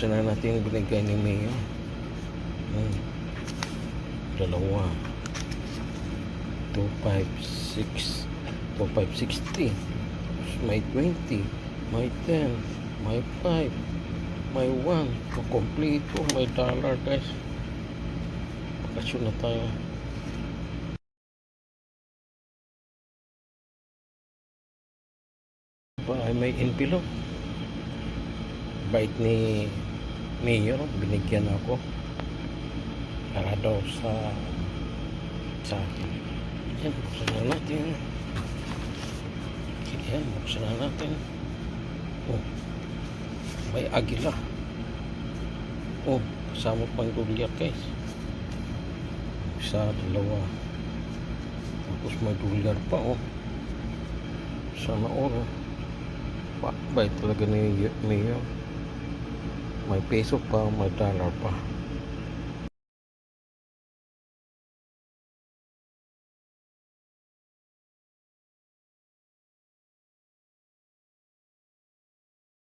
buksan na natin yung binigay ni Mayo. Dalawa. 256 2560. May 20, may 10, may 5, may 1. Kompleto, may dollar guys. Bakasyon na tayo. Ay may envelope. Bait ni Mayor, binigyan ako para daw sa akin. Yan, buksan na natin. Yan, buksan na natin. Oh, may agila. Oh, kasama pang dolyar guys. Isa, dalawa. Tapos may dolyar pa oh. Sana all. Bait talaga ni Mayor. May peso pa, may dollar pa.